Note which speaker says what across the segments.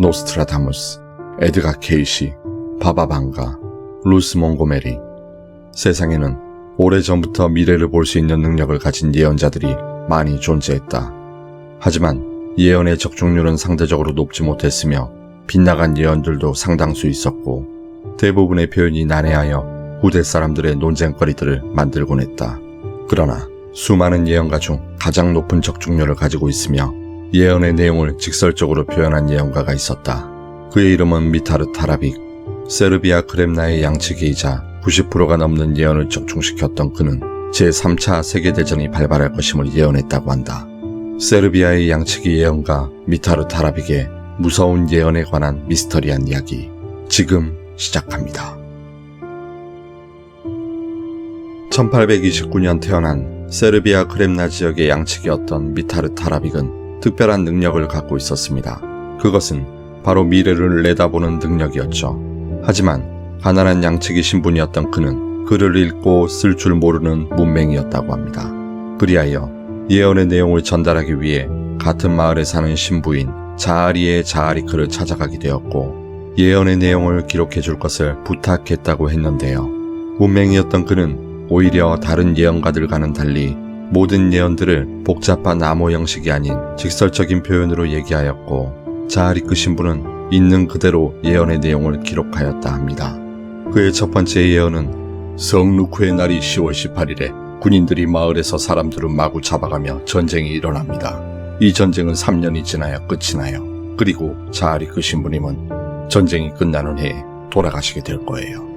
Speaker 1: 노스트라다무스, 에드가 케이시, 바바 방가, 루스 몽고메리. 세상에는 오래전부터 미래를 볼 수 있는 능력을 가진 예언자들이 많이 존재했다. 하지만 예언의 적중률은 상대적으로 높지 못했으며 빗나간 예언들도 상당수 있었고 대부분의 표현이 난해하여 후대 사람들의 논쟁거리들을 만들곤 했다. 그러나 수많은 예언가 중 가장 높은 적중률을 가지고 있으며 예언의 내용을 직설적으로 표현한 예언가가 있었다. 그의 이름은 미타르 타라빅. 세르비아 크렘나의 양치기이자 90%가 넘는 예언을 적중시켰던 그는 제3차 세계대전이 발발할 것임을 예언했다고 한다. 세르비아의 양치기 예언가 미타르 타라빅의 무서운 예언에 관한 미스터리한 이야기, 지금 시작합니다. 1829년 태어난 세르비아 크렘나 지역의 양치기였던 미타르 타라빅은 특별한 능력을 갖고 있었습니다. 그것은 바로 미래를 내다보는 능력이었죠. 하지만 가난한 양치기 신분이었던 그는 글을 읽고 쓸 줄 모르는 문맹이었다고 합니다. 그리하여 예언의 내용을 전달하기 위해 같은 마을에 사는 신부인 자아리의 자아리크를 찾아가게 되었고 예언의 내용을 기록해 줄 것을 부탁했다고 했는데요. 문맹이었던 그는 오히려 다른 예언가들과는 달리 모든 예언들을 복잡한 암호 형식이 아닌 직설적인 표현으로 얘기하였고 자아리크 신부는 있는 그대로 예언의 내용을 기록하였다 합니다. 그의 첫 번째 예언은 성루크의 날이 10월 18일에 군인들이 마을에서 사람들을 마구 잡아가며 전쟁이 일어납니다. 이 전쟁은 3년이 지나야 끝이 나요. 그리고 자아리크 신부님은 전쟁이 끝나는 해에 돌아가시게 될 거예요.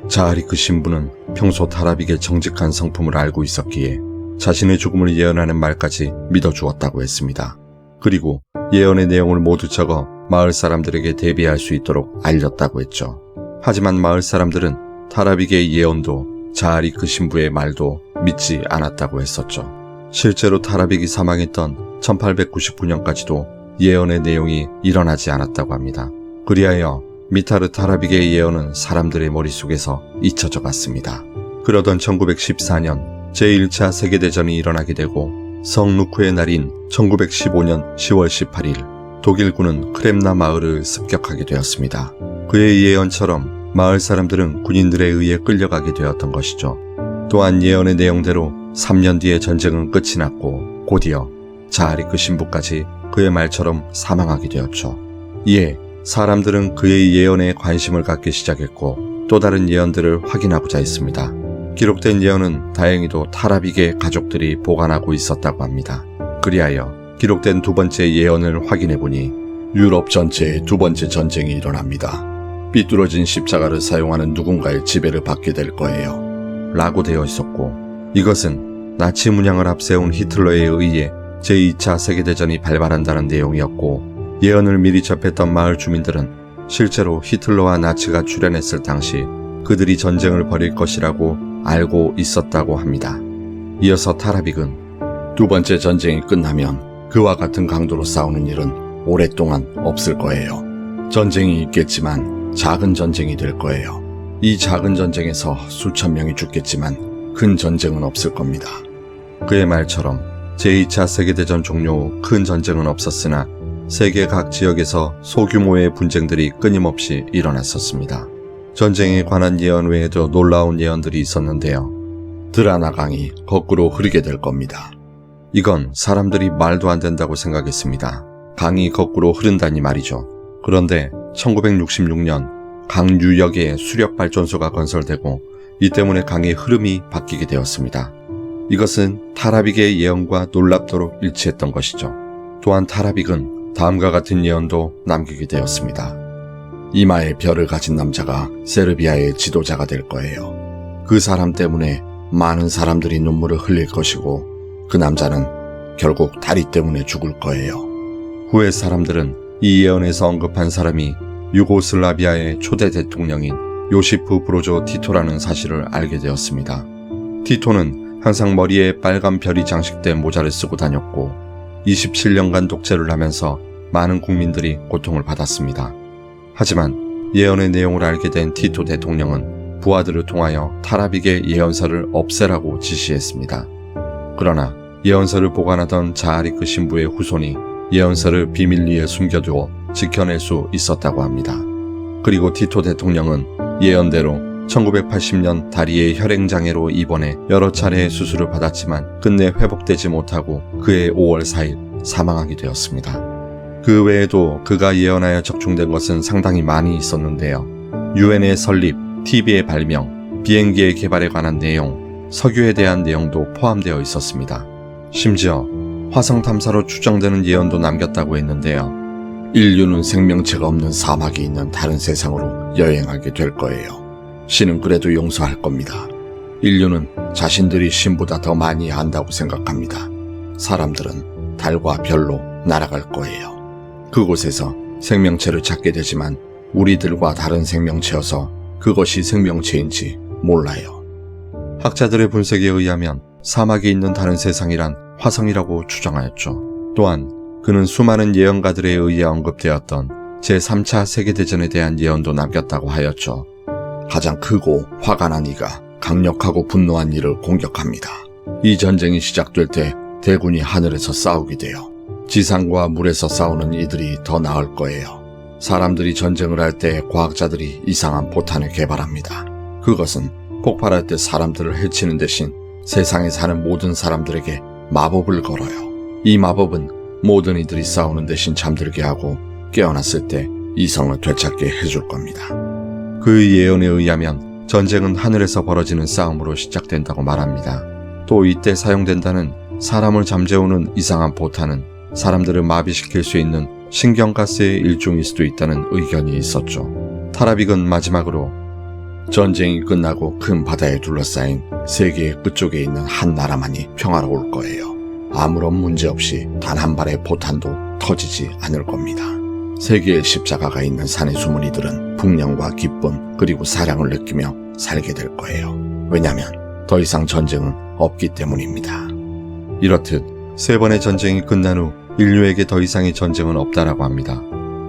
Speaker 1: 자아리크 신부는 평소 타라빅의 정직한 성품을 알고 있었기에 자신의 죽음을 예언하는 말까지 믿어주었다고 했습니다. 그리고 예언의 내용을 모두 적어 마을 사람들에게 대비할 수 있도록 알렸다고 했죠. 하지만 마을 사람들은 타라빅의 예언도 자아리크 신부의 말도 믿지 않았다고 했었죠. 실제로 타라빅이 사망했던 1899년까지도 예언의 내용이 일어나지 않았다고 합니다. 그리하여 미타르 타라빅의 예언은 사람들의 머릿속에서 잊혀져 갔습니다. 그러던 1914년 제1차 세계대전이 일어나게 되고 성루크의 날인 1915년 10월 18일 독일군은 크렘나 마을을 습격하게 되었습니다. 그의 예언처럼 마을 사람들은 군인들에 의해 끌려가게 되었던 것이죠. 또한 예언의 내용대로 3년 뒤에 전쟁은 끝이 났고 곧이어 자아리크 신부까지 그의 말처럼 사망하게 되었죠. 이에 사람들은 그의 예언에 관심을 갖기 시작했고 또 다른 예언들을 확인하고자 했습니다. 기록된 예언은 다행히도 타라빅의 가족들이 보관하고 있었다고 합니다. 그리하여 기록된 두 번째 예언을 확인해보니 유럽 전체에 두 번째 전쟁이 일어납니다. 삐뚤어진 십자가를 사용하는 누군가의 지배를 받게 될 거예요. 라고 되어 있었고 이것은 나치 문양을 앞세운 히틀러에 의해 제2차 세계대전이 발발한다는 내용이었고 예언을 미리 접했던 마을 주민들은 실제로 히틀러와 나치가 출현했을 당시 그들이 전쟁을 벌일 것이라고 알고 있었다고 합니다. 이어서 타라빅은 두 번째 전쟁이 끝나면 그와 같은 강도로 싸우는 일은 오랫동안 없을 거예요. 전쟁이 있겠지만 작은 전쟁이 될 거예요. 이 작은 전쟁에서 수천 명이 죽겠지만 큰 전쟁은 없을 겁니다. 그의 말처럼 제2차 세계대전 종료 후 큰 전쟁은 없었으나 세계 각 지역에서 소규모의 분쟁들이 끊임없이 일어났었습니다. 전쟁에 관한 예언 외에도 놀라운 예언들이 있었는데요. 드라나 강이 거꾸로 흐르게 될 겁니다. 이건 사람들이 말도 안 된다고 생각했습니다. 강이 거꾸로 흐른다니 말이죠. 그런데 1966년 강 유역에 수력발전소가 건설되고 이 때문에 강의 흐름이 바뀌게 되었습니다. 이것은 타라빅의 예언과 놀랍도록 일치했던 것이죠. 또한 타라빅은 다음과 같은 예언도 남기게 되었습니다. 이마에 별을 가진 남자가 세르비아의 지도자가 될 거예요. 그 사람 때문에 많은 사람들이 눈물을 흘릴 것이고 그 남자는 결국 다리 때문에 죽을 거예요. 후에 사람들은 이 예언에서 언급한 사람이 유고슬라비아의 초대 대통령인 요시프 브로조 티토라는 사실을 알게 되었습니다. 티토는 항상 머리에 빨간 별이 장식된 모자를 쓰고 다녔고 27년간 독재를 하면서 많은 국민들이 고통을 받았습니다. 하지만 예언의 내용을 알게 된 티토 대통령은 부하들을 통하여 타라빅의 예언서를 없애라고 지시했습니다. 그러나 예언서를 보관하던 자아리크 신부의 후손이 예언서를 비밀리에 숨겨두어 지켜낼 수 있었다고 합니다. 그리고 티토 대통령은 예언대로 1980년 다리의 혈행장애로 입원해 여러 차례 수술을 받았지만 끝내 회복되지 못하고 그해 5월 4일 사망하게 되었습니다. 그 외에도 그가 예언하여 적중된 것은 상당히 많이 있었는데요. 유엔의 설립, TV의 발명, 비행기의 개발에 관한 내용, 석유에 대한 내용도 포함되어 있었습니다. 심지어 화성 탐사로 추정되는 예언도 남겼다고 했는데요. 인류는 생명체가 없는 사막이 있는 다른 세상으로 여행하게 될 거예요. 신은 그래도 용서할 겁니다. 인류는 자신들이 신보다 더 많이 안다고 생각합니다. 사람들은 달과 별로 날아갈 거예요. 그곳에서 생명체를 찾게 되지만 우리들과 다른 생명체여서 그것이 생명체인지 몰라요. 학자들의 분석에 의하면 사막에 있는 다른 세상이란 화성이라고 추정하였죠. 또한 그는 수많은 예언가들에 의해 언급되었던 제3차 세계대전에 대한 예언도 남겼다고 하였죠. 가장 크고 화가 난 이가 강력하고 분노한 이를 공격합니다. 이 전쟁이 시작될 때 대군이 하늘에서 싸우게 돼요. 지상과 물에서 싸우는 이들이 더 나을 거예요. 사람들이 전쟁을 할 때 과학자들이 이상한 포탄을 개발합니다. 그것은 폭발할 때 사람들을 해치는 대신 세상에 사는 모든 사람들에게 마법을 걸어요. 이 마법은 모든 이들이 싸우는 대신 잠들게 하고 깨어났을 때 이성을 되찾게 해줄 겁니다. 그 예언에 의하면 전쟁은 하늘에서 벌어지는 싸움으로 시작된다고 말합니다. 또 이때 사용된다는 사람을 잠재우는 이상한 포탄은 사람들을 마비시킬 수 있는 신경가스의 일종일 수도 있다는 의견이 있었죠. 타라빅은 마지막으로 전쟁이 끝나고 큰 바다에 둘러싸인 세계의 끝쪽에 있는 한 나라만이 평화로울 거예요. 아무런 문제 없이 단 한 발의 포탄도 터지지 않을 겁니다. 세계의 십자가가 있는 산에 숨은 이들은 풍년과 기쁨 그리고 사랑을 느끼며 살게 될 거예요. 왜냐하면 더 이상 전쟁은 없기 때문입니다. 이렇듯 세 번의 전쟁이 끝난 후 인류에게 더 이상의 전쟁은 없다라고 합니다.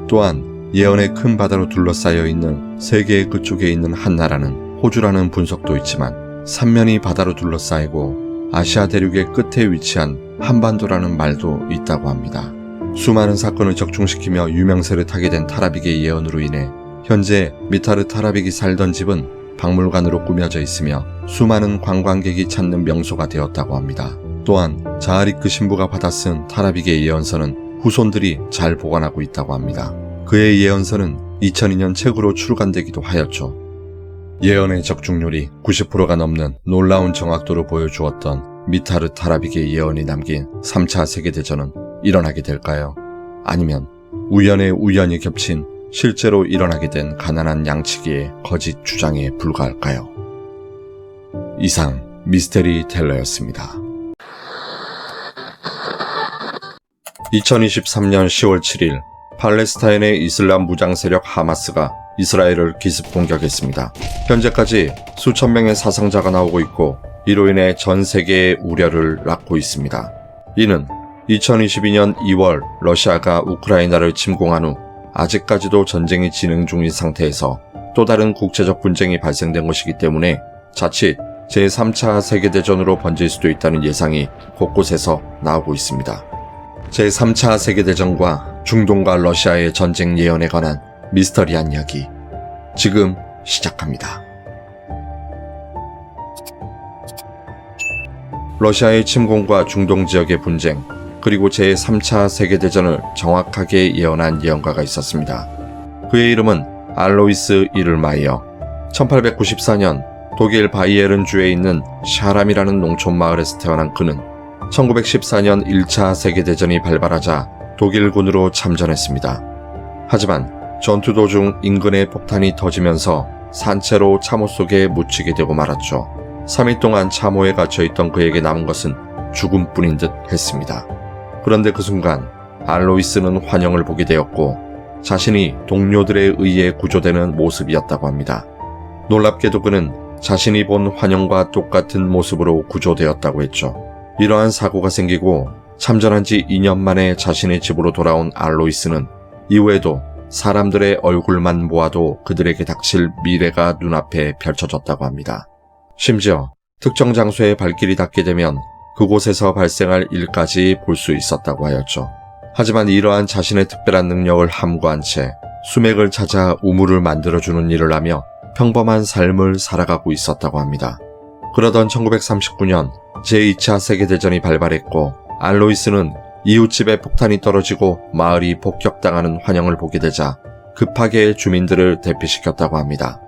Speaker 1: 또한 예언의 큰 바다로 둘러싸여 있는 세계의 끝쪽에 있는 한 나라는 호주라는 분석도 있지만 삼면이 바다로 둘러싸이고 아시아 대륙의 끝에 위치한 한반도라는 말도 있다고 합니다. 수많은 사건을 적중시키며 유명세를 타게 된 타라빅의 예언으로 인해 현재 미타르 타라빅이 살던 집은 박물관으로 꾸며져 있으며 수많은 관광객이 찾는 명소가 되었다고 합니다. 또한 자하리크 신부가 받아쓴 타라빅의 예언서는 후손들이 잘 보관하고 있다고 합니다. 그의 예언서는 2002년 책으로 출간되기도 하였죠. 예언의 적중률이 90%가 넘는 놀라운 정확도를 보여주었던 미타르 타라빅의 예언이 남긴 3차 세계대전은 일어나게 될까요? 아니면 우연의 우연이 겹친 실제로 일어나게 된 가난한 양치기의 거짓 주장에 불과할까요? 이상 미스테리 텔러였습니다. 2023년 10월 7일 팔레스타인의 이슬람 무장 세력 하마스가 이스라엘을 기습 공격했습니다. 현재까지 수천 명의 사상자가 나오고 있고 이로 인해 전 세계의 우려를 낳고 있습니다. 이는 2022년 2월 러시아가 우크라이나를 침공한 후 아직까지도 전쟁이 진행 중인 상태에서 또 다른 국제적 분쟁이 발생된 것이기 때문에 자칫 제3차 세계대전으로 번질 수도 있다는 예상이 곳곳에서 나오고 있습니다. 제3차 세계대전과 중동과 러시아의 전쟁 예언에 관한 미스터리한 이야기 지금 시작합니다. 러시아의 침공과 중동 지역의 분쟁 그리고 제3차 세계대전을 정확하게 예언한 예언가가 있었습니다. 그의 이름은 알로이스 이를마이어. 1894년 독일 바이에른주에 있는 샤람이라는 농촌 마을에서 태어난 그는 1914년 1차 세계대전이 발발하자 독일군으로 참전했습니다. 하지만 전투 도중 인근에 폭탄이 터지면서 산채로 참호 속에 묻히게 되고 말았죠. 3일 동안 참호에 갇혀있던 그에게 남은 것은 죽음뿐인 듯 했습니다. 그런데 그 순간 알로이스는 환영을 보게 되었고 자신이 동료들에 의해 구조되는 모습이었다고 합니다. 놀랍게도 그는 자신이 본 환영과 똑같은 모습으로 구조되었다고 했죠. 이러한 사고가 생기고 참전한 지 2년 만에 자신의 집으로 돌아온 알로이스는 이후에도 사람들의 얼굴만 보아도 그들에게 닥칠 미래가 눈앞에 펼쳐졌다고 합니다. 심지어 특정 장소에 발길이 닿게 되면 그곳에서 발생할 일까지 볼 수 있었다고 하였죠. 하지만 이러한 자신의 특별한 능력을 함구한 채 수맥을 찾아 우물을 만들어주는 일을 하며 평범한 삶을 살아가고 있었다고 합니다. 그러던 1939년 제2차 세계대전이 발발했고 알로이스는 이웃집에 폭탄이 떨어지고 마을이 폭격당하는 환영을 보게 되자 급하게 주민들을 대피시켰다고 합니다.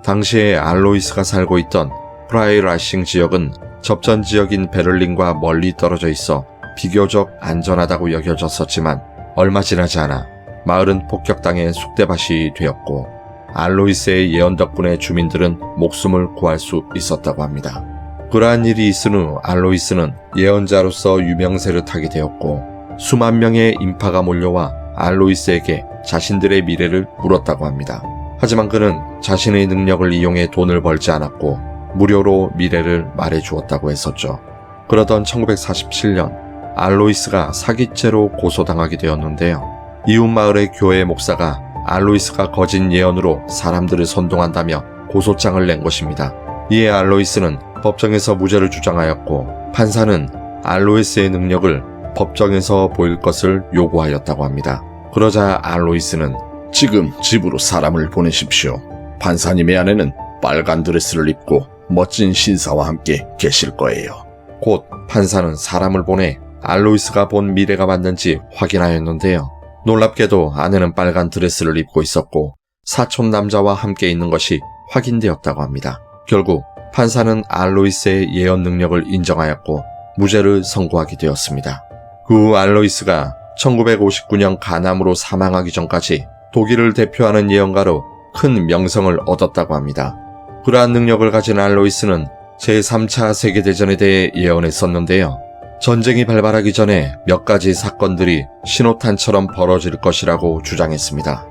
Speaker 1: 당시에 알로이스가 살고 있던 프라이라싱 지역은 접전 지역인 베를린과 멀리 떨어져 있어 비교적 안전하다고 여겨졌었지만 얼마 지나지 않아 마을은 폭격당해 쑥대밭이 되었고 알로이스의 예언 덕분에 주민들은 목숨을 구할 수 있었다고 합니다. 그러한 일이 있은 후 알로이스는 예언자로서 유명세를 타게 되었고 수만 명의 인파가 몰려와 알로이스에게 자신들의 미래를 물었다고 합니다. 하지만 그는 자신의 능력을 이용해 돈을 벌지 않았고 무료로 미래를 말해주었다고 했었죠. 그러던 1947년 알로이스가 사기죄로 고소당하게 되었는데요. 이웃 마을의 교회 목사가 알로이스가 거짓 예언으로 사람들을 선동한다며 고소장을 낸 것입니다. 이에 알로이스는 법정에서 무죄를 주장하였고 판사는 알로이스의 능력을 법정에서 보일 것을 요구하였다고 합니다. 그러자 알로이스는
Speaker 2: 지금 집으로 사람을 보내십시오. 판사님의 아내는 빨간 드레스를 입고 멋진 신사와 함께 계실 거예요.
Speaker 1: 곧 판사는 사람을 보내 알로이스가 본 미래가 맞는지 확인하였는데요. 놀랍게도 아내는 빨간 드레스를 입고 있었고 사촌 남자와 함께 있는 것이 확인되었다고 합니다. 결국 판사는 알로이스의 예언 능력을 인정하였고 무죄를 선고하게 되었습니다. 그 후 알로이스가 1959년 간암으로 사망하기 전까지 독일을 대표하는 예언가로 큰 명성을 얻었다고 합니다. 그러한 능력을 가진 알로이스는 제3차 세계대전에 대해 예언했었는데요. 전쟁이 발발하기 전에 몇 가지 사건들이 신호탄처럼 벌어질 것이라고 주장했습니다.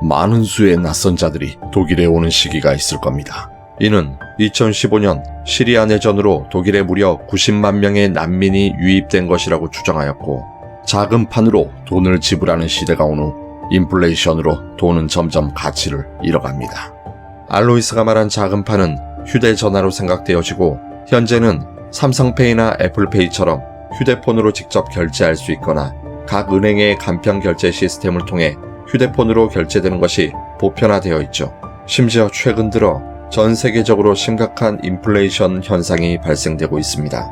Speaker 2: 많은 수의 낯선 자들이 독일에 오는 시기가 있을 겁니다.
Speaker 1: 이는 2015년 시리아 내전으로 독일에 무려 90만 명의 난민이 유입된 것이라고 주장하였고
Speaker 2: 작은 판으로 돈을 지불하는 시대가 온 후 인플레이션으로 돈은 점점 가치를 잃어갑니다.
Speaker 1: 알로이스가 말한 작은 판은 휴대전화로 생각되어지고 현재는 삼성페이나 애플페이처럼 휴대폰으로 직접 결제할 수 있거나 각 은행의 간편 결제 시스템을 통해 휴대폰으로 결제되는 것이 보편화되어 있죠. 심지어 최근 들어 전 세계적으로 심각한 인플레이션 현상이 발생되고 있습니다.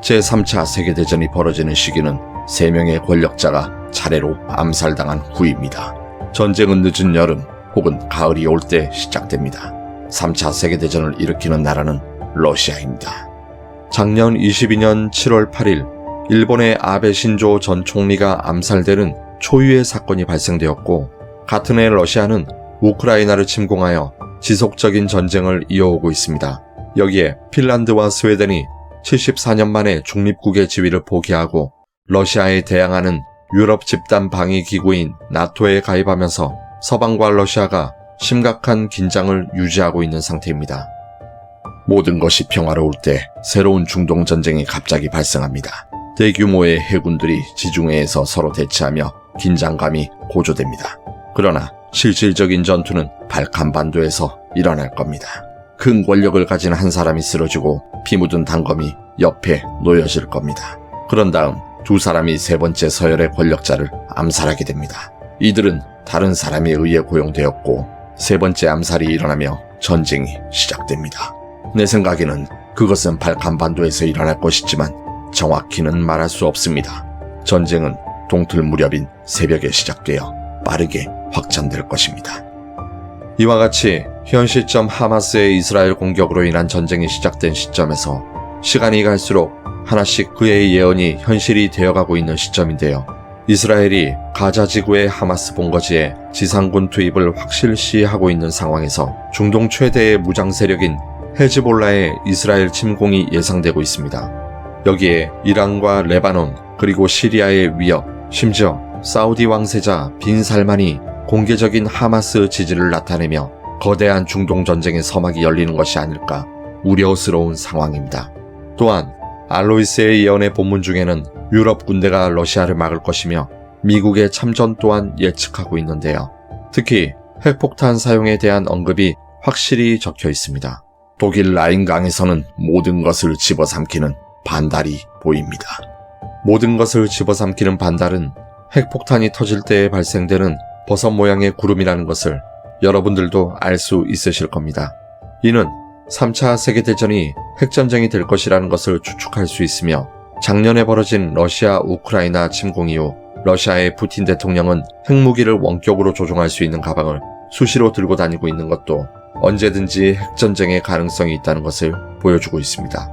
Speaker 2: 제3차 세계대전이 벌어지는 시기는 3명의 권력자가 차례로 암살당한 후입니다. 전쟁은 늦은 여름 혹은 가을이 올 때 시작됩니다. 3차 세계대전을 일으키는 나라는 러시아입니다.
Speaker 1: 작년 22년 7월 8일 일본의 아베 신조 전 총리가 암살되는 초유의 사건이 발생되었고 같은 해 러시아는 우크라이나를 침공하여 지속적인 전쟁을 이어오고 있습니다. 여기에 핀란드와 스웨덴이 74년 만에 중립국의 지위를 포기하고 러시아에 대항하는 유럽 집단 방위 기구인 나토에 가입하면서 서방과 러시아가 심각한 긴장을 유지하고 있는 상태입니다.
Speaker 2: 모든 것이 평화로울 때 새로운 중동 전쟁이 갑자기 발생합니다. 대규모의 해군들이 지중해에서 서로 대치하며 긴장감이 고조됩니다. 그러나 실질적인 전투는 발칸반도에서 일어날 겁니다. 큰 권력을 가진 한 사람이 쓰러지고 피 묻은 단검이 옆에 놓여질 겁니다. 그런 다음 두 사람이 세 번째 서열의 권력자를 암살하게 됩니다. 이들은 다른 사람에 의해 고용되었고 세 번째 암살이 일어나며 전쟁이 시작됩니다. 내 생각에는 그것은 발칸반도에서 일어날 것이지만 정확히는 말할 수 없습니다. 전쟁은 동틀 무렵인 새벽에 시작되어 빠르게 확장될 것입니다.
Speaker 1: 이와 같이 현 시점 하마스의 이스라엘 공격으로 인한 전쟁이 시작된 시점에서 시간이 갈수록 하나씩 그의 예언이 현실이 되어가고 있는 시점인데요. 이스라엘이 가자 지구의 하마스 본거지에 지상군 투입을 확실시하고 있는 상황에서 중동 최대의 무장 세력인 헤즈볼라의 이스라엘 침공이 예상되고 있습니다. 여기에 이란과 레바논 그리고 시리아의 위협, 심지어 사우디 왕세자 빈 살만이 공개적인 하마스 지지를 나타내며 거대한 중동 전쟁의 서막이 열리는 것이 아닐까 우려스러운 상황입니다. 또한 알로이스의 예언의 본문 중에는 유럽 군대가 러시아를 막을 것이며 미국의 참전 또한 예측하고 있는데요. 특히 핵폭탄 사용에 대한 언급이 확실히 적혀 있습니다.
Speaker 2: 독일 라인강에서는 모든 것을 집어삼키는 반달이 보입니다.
Speaker 1: 모든 것을 집어삼키는 반달은 핵폭탄이 터질 때에 발생되는 버섯 모양의 구름이라는 것을 여러분들도 알 수 있으실 겁니다. 이는 3차 세계대전이 핵전쟁이 될 것이라는 것을 추측할 수 있으며 작년에 벌어진 러시아 우크라이나 침공 이후 러시아의 푸틴 대통령은 핵무기를 원격으로 조종할 수 있는 가방을 수시로 들고 다니고 있는 것도 언제든지 핵전쟁의 가능성이 있다는 것을 보여주고 있습니다.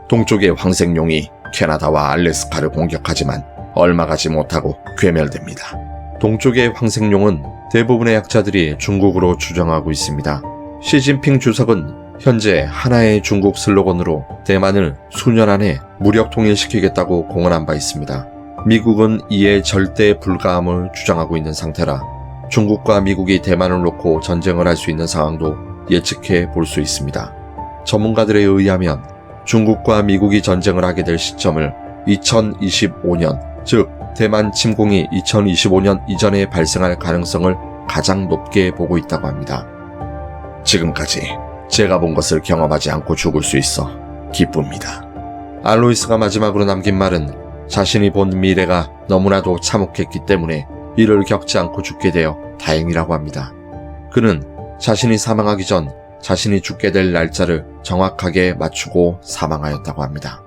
Speaker 2: 동쪽의 황색용이 캐나다와 알래스카를 공격하지만 얼마 가지 못하고 괴멸됩니다.
Speaker 1: 동쪽의 황색용은 대부분의 학자들이 중국으로 추정하고 있습니다. 시진핑 주석은 현재 하나의 중국 슬로건으로 대만을 수년 안에 무력 통일시키겠다고 공언한 바 있습니다. 미국은 이에 절대 불가함을 주장하고 있는 상태라 중국과 미국이 대만을 놓고 전쟁을 할 수 있는 상황도 예측해 볼 수 있습니다. 전문가들에 의하면 중국과 미국이 전쟁을 하게 될 시점을 2025년, 즉 대만 침공이 2025년 이전에 발생할 가능성을 가장 높게 보고 있다고 합니다.
Speaker 2: 지금까지 제가 본 것을 경험하지 않고 죽을 수 있어 기쁩니다.
Speaker 1: 알로이스가 마지막으로 남긴 말은 자신이 본 미래가 너무나도 참혹했기 때문에 이를 겪지 않고 죽게 되어 다행이라고 합니다. 그는 자신이 사망하기 전 자신이 죽게 될 날짜를 정확하게 맞추고 사망하였다고 합니다.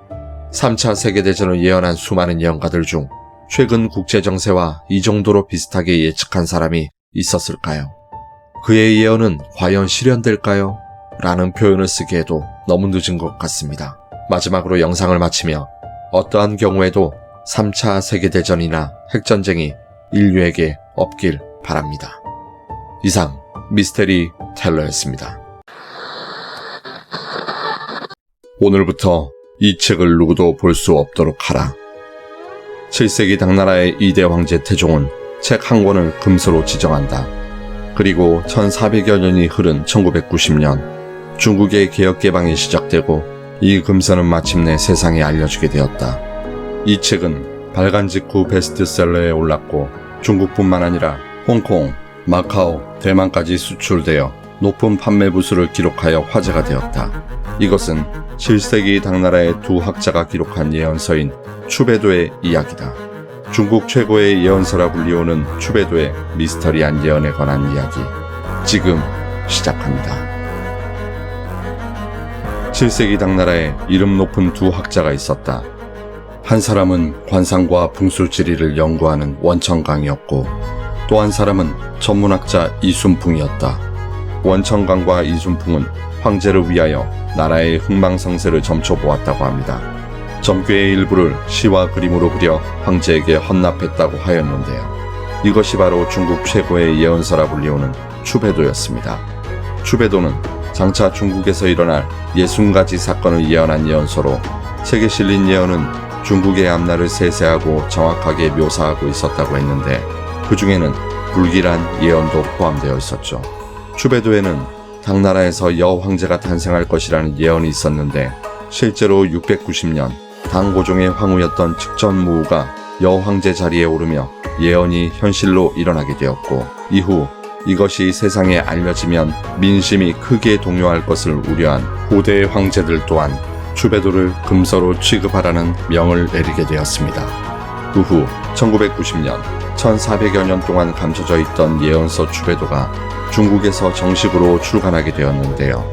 Speaker 1: 3차 세계대전을 예언한 수많은 예언가들 중 최근 국제정세와 이 정도로 비슷하게 예측한 사람이 있었을까요? 그의 예언은 과연 실현될까요? 라는 표현을 쓰기에도 너무 늦은 것 같습니다. 마지막으로 영상을 마치며 어떠한 경우에도 3차 세계대전이나 핵전쟁이 인류에게 없길 바랍니다. 이상 미스테리 텔러였습니다.
Speaker 2: 오늘부터 이 책을 누구도 볼 수 없도록 하라.
Speaker 1: 7세기 당나라의 2대 황제 태종은 책 한 권을 금서로 지정한다. 그리고 1400여 년이 흐른 1990년 중국의 개혁개방이 시작되고 이 금서는 마침내 세상에 알려지게 되었다. 이 책은 발간 직후 베스트셀러에 올랐고 중국뿐만 아니라 홍콩, 마카오, 대만까지 수출되어 높은 판매 부수를 기록하여 화제가 되었다. 이것은 7세기 당나라의 두 학자가 기록한 예언서인 추베도의 이야기다. 중국 최고의 예언서라 불리우는 추베도의 미스터리한 예언에 관한 이야기, 지금 시작합니다. 7세기 당나라에 이름 높은 두 학자가 있었다. 한 사람은 관상과 풍술지리를 연구하는 원천강이었고 또 한 사람은 전문학자 이순풍이었다. 원천강과 이순풍은 황제를 위하여 나라의 흥망성쇠를 점쳐보았다고 합니다. 점괘의 일부를 시와 그림으로 그려 황제에게 헌납했다고 하였는데요. 이것이 바로 중국 최고의 예언서라 불리우는 추베도였습니다. 추베도는 장차 중국에서 일어날 60가지 사건을 예언한 예언서로 책에 실린 예언은 중국의 앞날을 세세하고 정확하게 묘사하고 있었다고 했는데 그 중에는 불길한 예언도 포함되어 있었죠. 추베도에는 당나라에서 여황제가 탄생할 것이라는 예언이 있었는데 실제로 690년 당고종의 황후였던 측전무후가 여황제 자리에 오르며 예언이 현실로 일어나게 되었고 이후 이것이 세상에 알려지면 민심이 크게 동요할 것을 우려한 후대 황제들 또한 추베도를 금서로 취급하라는 명을 내리게 되었습니다. 그 후 1990년 1400여 년 동안 감춰져 있던 예언서 추베도가 중국에서 정식으로 출간하게 되었는데요.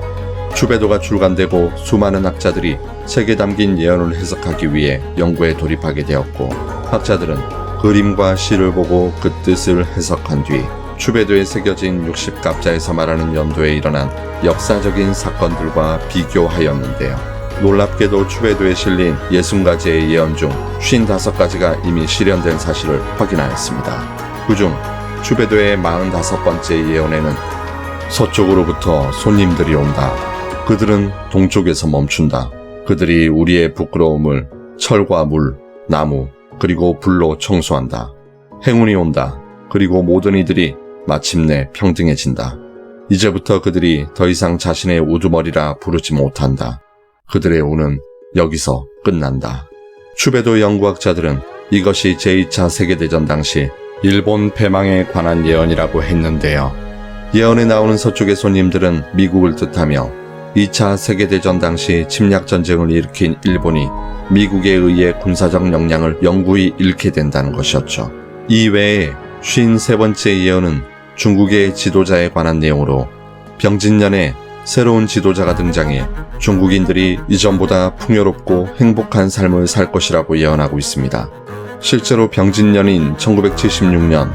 Speaker 1: 추베도가 출간되고 수많은 학자들이 책에 담긴 예언을 해석하기 위해 연구에 돌입하게 되었고 학자들은 그림과 시를 보고 그 뜻을 해석한 뒤 추베도에 새겨진 60갑자에서 말하는 연도에 일어난 역사적인 사건들과 비교하였는데요. 놀랍게도 추베도에 실린 60가지의 예언 중 55가지가 이미 실현된 사실을 확인하였습니다. 그중 추베도의 45번째 예언에는 서쪽으로부터 손님들이 온다. 그들은 동쪽에서 멈춘다. 그들이 우리의 부끄러움을 철과 물, 나무, 그리고 불로 청소한다. 행운이 온다. 그리고 모든 이들이 마침내 평등해진다. 이제부터 그들이 더 이상 자신의 우두머리라 부르지 못한다. 그들의 운은 여기서 끝난다. 추베도 연구학자들은 이것이 제2차 세계대전 당시 일본 패망에 관한 예언이라고 했는데요. 예언에 나오는 서쪽의 손님들은 미국을 뜻하며 2차 세계대전 당시 침략전쟁을 일으킨 일본이 미국에 의해 군사적 역량을 영구히 잃게 된다는 것이었죠. 이외에 53번째 예언은 중국의 지도자에 관한 내용으로 병진년에 새로운 지도자가 등장해 중국인들이 이전보다 풍요롭고 행복한 삶을 살 것이라고 예언하고 있습니다. 실제로 병진년인 1976년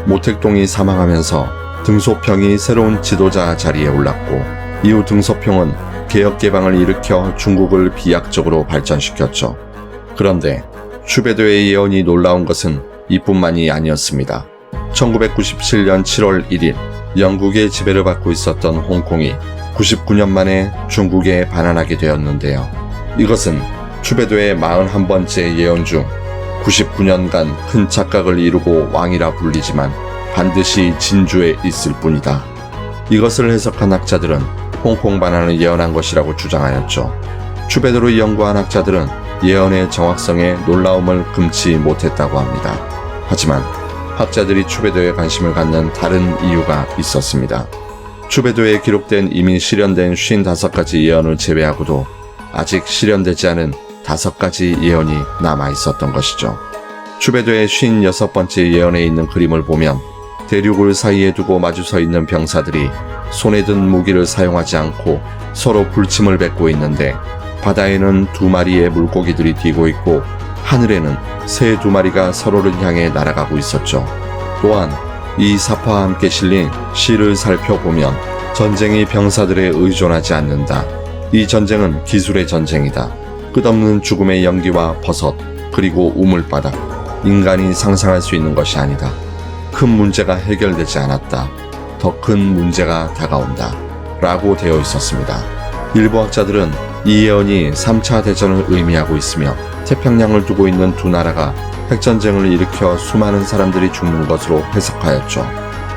Speaker 1: 모택동이 사망하면서 등소평이 새로운 지도자 자리에 올랐고 이후 등소평은 개혁개방을 일으켜 중국을 비약적으로 발전시켰죠. 그런데 추배도의 예언이 놀라운 것은 이뿐만이 아니었습니다. 1997년 7월 1일 영국의 지배를 받고 있었던 홍콩이 99년 만에 중국에 반환하게 되었는데요. 이것은 추배도의 41번째 예언 중 99년간 큰 착각을 이루고 왕이라 불리지만 반드시 진주에 있을 뿐이다. 이것을 해석한 학자들은 홍콩 반환을 예언한 것이라고 주장하였죠. 추배도를 연구한 학자들은 예언의 정확성에 놀라움을 금치 못했다고 합니다. 하지만 학자들이 추배도에 관심을 갖는 다른 이유가 있었습니다. 추배도에 기록된 이미 실현된 55가지 예언을 제외하고도 아직 실현되지 않은 5가지 예언이 남아 있었던 것이죠. 추배도의 56번째 예언에 있는 그림을 보면 대륙을 사이에 두고 마주 서 있는 병사들이 손에 든 무기를 사용하지 않고 서로 불침을 뱉고 있는데 바다에는 2마리의 물고기들이 뛰고 있고 하늘에는 새 2마리가 서로를 향해 날아가고 있었죠. 또한 이 사파와 함께 실린 시를 살펴보면 전쟁이 병사들에 의존하지 않는다. 이 전쟁은 기술의 전쟁이다. 끝없는 죽음의 연기와 버섯 그리고 우물바닥 인간이 상상할 수 있는 것이 아니다. 큰 문제가 해결되지 않았다. 더 큰 문제가 다가온다. 라고 되어 있었습니다. 일부 학자들은 이 예언이 3차 대전을 의미하고 있으며 태평양을 두고 있는 두 나라가 핵전쟁을 일으켜 수많은 사람들이 죽는 것으로 해석하였죠.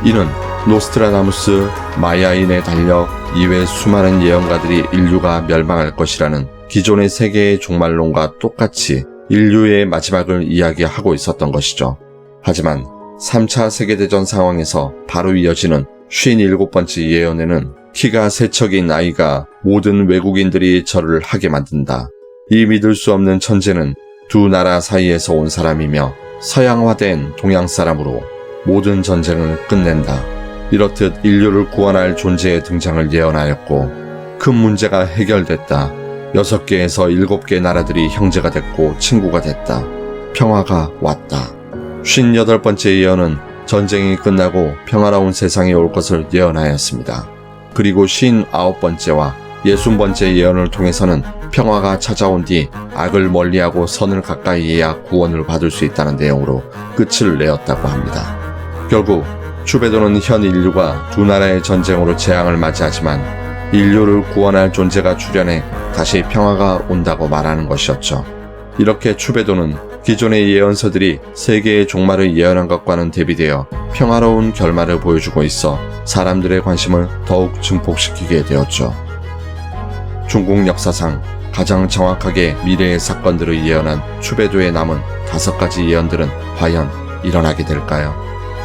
Speaker 1: 이는 노스트라다무스, 마야인의 달력 이외 수많은 예언가들이 인류가 멸망할 것이라는 기존의 세계의 종말론과 똑같이 인류의 마지막을 이야기하고 있었던 것이죠. 하지만 3차 세계대전 상황에서 바로 이어지는 57번째 예언에는 키가 세척인 아이가 모든 외국인들이 절을 하게 만든다. 이 믿을 수 없는 천재는 두 나라 사이에서 온 사람이며 서양화된 동양 사람으로 모든 전쟁을 끝낸다. 이렇듯 인류를 구원할 존재의 등장을 예언하였고 큰 문제가 해결됐다. 6개에서 7개 나라들이 형제가 됐고 친구가 됐다. 평화가 왔다. 58번째 예언은 전쟁이 끝나고 평화로운 세상이 올 것을 예언하였습니다. 그리고 59번째와 60번째 예언을 통해서는 평화가 찾아온 뒤 악을 멀리하고 선을 가까이 해야 구원을 받을 수 있다는 내용으로 끝을 내었다고 합니다. 결국 추배도는 현 인류가 두 나라의 전쟁으로 재앙을 맞이하지만 인류를 구원할 존재가 출현해 다시 평화가 온다고 말하는 것이었죠. 이렇게 추배도는 기존의 예언서들이 세계의 종말을 예언한 것과는 대비되어 평화로운 결말을 보여주고 있어 사람들의 관심을 더욱 증폭시키게 되었죠. 중국 역사상 가장 정확하게 미래의 사건들을 예언한 추배도에 남은 5가지 예언들은 과연 일어나게 될까요?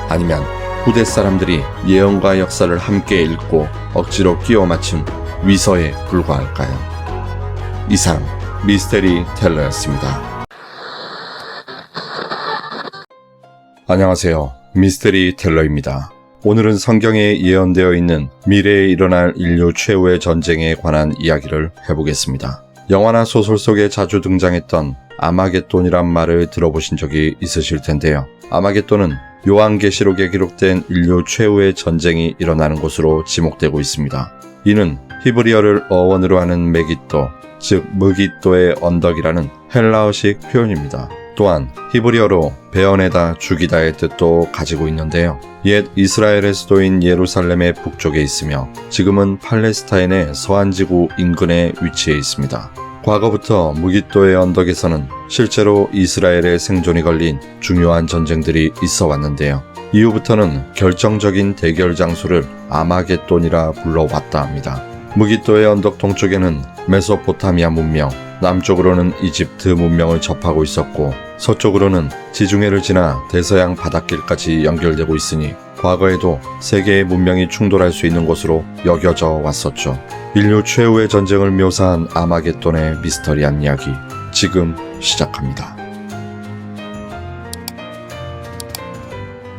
Speaker 1: 아니면 후대 사람들이 예언과 역사를 함께 읽고 억지로 끼워 맞춘 위서에 불과할까요? 이상 미스테리 텔러였습니다. 안녕하세요. 미스테리 텔러입니다. 오늘은 성경에 예언되어 있는 미래에 일어날 인류 최후의 전쟁에 관한 이야기를 해보겠습니다. 영화나 소설 속에 자주 등장했던 아마겟돈이란 말을 들어보신 적이 있으실 텐데요. 아마겟돈은 요한계시록에 기록된 인류 최후의 전쟁이 일어나는 곳으로 지목되고 있습니다. 이는 히브리어를 어원으로 하는 메기또, 즉 무기또의 언덕이라는 헬라어식 표현입니다. 또한 히브리어로 베어내다 죽이다의 뜻도 가지고 있는데요. 옛 이스라엘의 수도인 예루살렘의 북쪽에 있으며 지금은 팔레스타인의 서안지구 인근에 위치해 있습니다. 과거부터 무기또의 언덕에서는 실제로 이스라엘의 생존이 걸린 중요한 전쟁들이 있어 왔는데요. 이후부터는 결정적인 대결 장소를 아마겟돈이라 불러왔다 합니다. 무기또의 언덕 동쪽에는 메소포타미아 문명, 남쪽으로는 이집트 문명을 접하고 있었고 서쪽으로는 지중해를 지나 대서양 바닷길까지 연결되고 있으니 과거에도 세계의 문명이 충돌할 수 있는 곳으로 여겨져 왔었죠. 인류 최후의 전쟁을 묘사한 아마겟돈의 미스터리한 이야기 지금 시작합니다.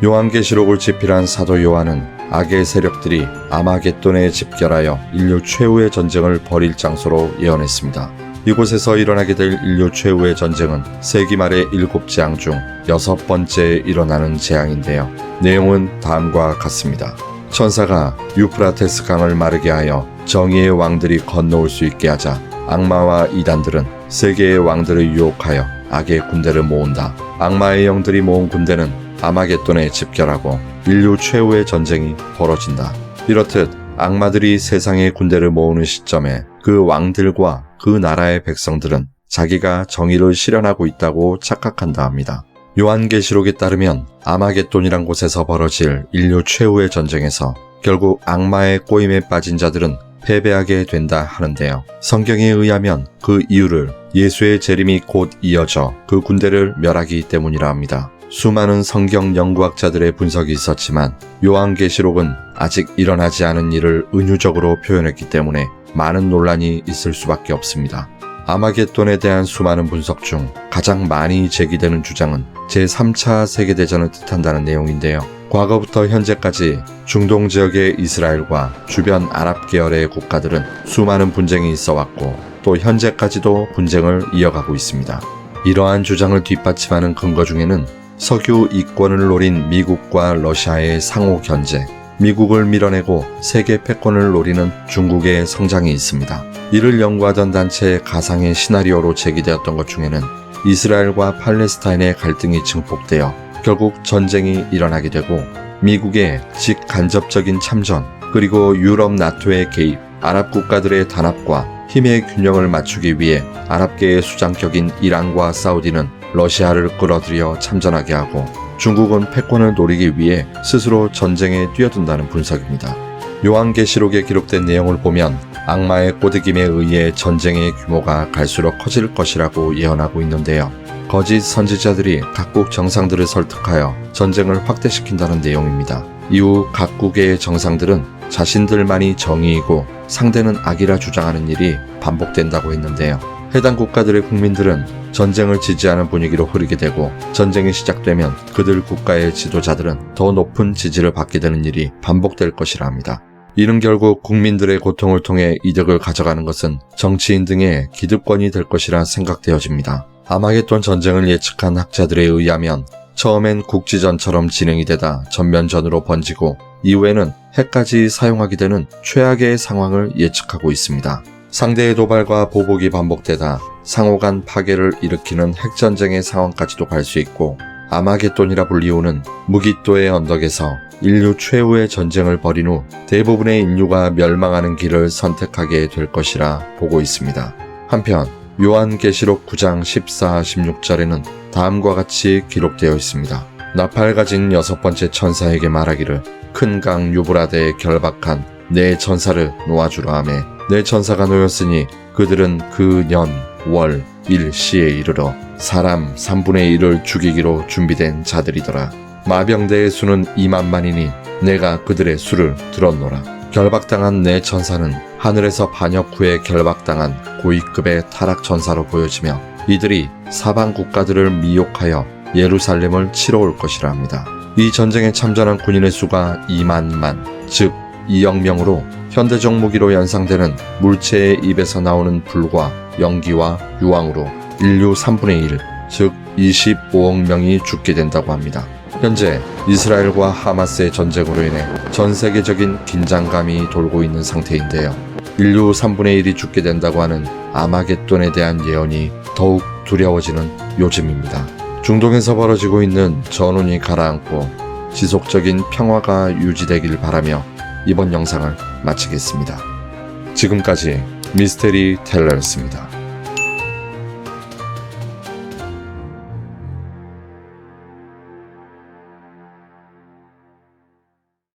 Speaker 1: 요한계시록을 집필한 사도 요한은 악의 세력들이 아마겟돈에 집결하여 인류 최후의 전쟁을 벌일 장소로 예언했습니다. 이곳에서 일어나게 될 인류 최후의 전쟁은 세기 말의 7재앙 중 6번째 일어나는 재앙인데요. 내용은 다음과 같습니다. 천사가 유프라테스 강을 마르게 하여 정의의 왕들이 건너올 수 있게 하자 악마와 이단들은 세계의 왕들을 유혹하여 악의 군대를 모은다. 악마의 영들이 모은 군대는 아마겟돈에 집결하고 인류 최후의 전쟁이 벌어진다. 이렇듯 악마들이 세상의 군대를 모으는 시점에 그 왕들과 그 나라의 백성들은 자기가 정의를 실현하고 있다고 착각한다 합니다. 요한계시록에 따르면 아마겟돈이란 곳에서 벌어질 인류 최후의 전쟁에서 결국 악마의 꼬임에 빠진 자들은 패배하게 된다 하는데요. 성경에 의하면 그 이유를 예수의 재림이 곧 이어져 그 군대를 멸하기 때문이라 합니다. 수많은 성경 연구학자들의 분석이 있었지만 요한계시록은 아직 일어나지 않은 일을 은유적으로 표현했기 때문에 많은 논란이 있을 수밖에 없습니다. 아마겟돈에 대한 수많은 분석 중 가장 많이 제기되는 주장은 제3차 세계대전을 뜻한다는 내용인데요. 과거부터 현재까지 중동 지역의 이스라엘과 주변 아랍 계열의 국가들은 수많은 분쟁이 있어 왔고 또 현재까지도 분쟁을 이어가고 있습니다. 이러한 주장을 뒷받침하는 근거 중에는 석유 이권을 노린 미국과 러시아의 상호 견제, 미국을 밀어내고 세계 패권을 노리는 중국의 성장이 있습니다. 이를 연구하던 단체의 가상의 시나리오로 제기되었던 것 중에는 이스라엘과 팔레스타인의 갈등이 증폭되어 결국 전쟁이 일어나게 되고 미국의 직간접적인 참전, 그리고 유럽 나토의 개입, 아랍 국가들의 단합과 힘의 균형을 맞추기 위해 아랍계의 수장격인 이란과 사우디는 러시아를 끌어들여 참전하게 하고 중국은 패권을 노리기 위해 스스로 전쟁에 뛰어든다는 분석입니다. 요한계시록에 기록된 내용을 보면 악마의 꼬드김에 의해 전쟁의 규모가 갈수록 커질 것이라고 예언하고 있는데요. 거짓 선지자들이 각국 정상들을 설득하여 전쟁을 확대시킨다는 내용입니다. 이후 각국의 정상들은 자신들만이 정의이고 상대는 악이라 주장하는 일이 반복된다고 했는데요. 해당 국가들의 국민들은 전쟁을 지지하는 분위기로 흐르게 되고 전쟁이 시작되면 그들 국가의 지도자들은 더 높은 지지를 받게 되는 일이 반복될 것이라 합니다. 이는 결국 국민들의 고통을 통해 이득을 가져가는 것은 정치인 등의 기득권이 될 것이라 생각되어집니다. 아마겟돈 전쟁을 예측한 학자들에 의하면 처음엔 국지전처럼 진행이 되다 전면전으로 번지고 이후에는 핵까지 사용하게 되는 최악의 상황을 예측하고 있습니다. 상대의 도발과 보복이 반복되다 상호 간 파괴를 일으키는 핵전쟁의 상황까지도 갈 수 있고 아마겟돈이라 불리우는 무기또의 언덕에서 인류 최후의 전쟁을 벌인 후 대부분의 인류가 멸망하는 길을 선택하게 될 것이라 보고 있습니다. 한편 요한계시록 9장 14, 16절에는 다음과 같이 기록되어 있습니다. 나팔 가진 6번째 천사에게 말하기를 큰 강 유브라데에 결박한 내 천사를 놓아주라 하매 내 천사가 놓였으니 그들은 그 년, 월, 일 시에 이르러 사람 3분의 1을 죽이기로 준비된 자들이더라. 마병대의 수는 2만만이니 내가 그들의 수를 들었노라. 결박당한 내 천사는 하늘에서 반역 후에 결박당한 고위급의 타락천사로 보여지며 이들이 사방 국가들을 미혹하여 예루살렘을 치러 올 것이라 합니다. 이 전쟁에 참전한 군인의 수가 2만만, 즉 2억 명으로 현대적 무기로 연상되는 물체의 입에서 나오는 불과 연기와 유황으로 인류 3분의 1, 즉 25억 명이 죽게 된다고 합니다. 현재 이스라엘과 하마스의 전쟁으로 인해 전 세계적인 긴장감이 돌고 있는 상태인데요. 인류 3분의 1이 죽게 된다고 하는 아마겟돈에 대한 예언이 더욱 두려워지는 요즘입니다. 중동에서 벌어지고 있는 전운이 가라앉고 지속적인 평화가 유지되길 바라며 이번 영상을 마치겠습니다. 지금까지 미스테리 텔러였습니다.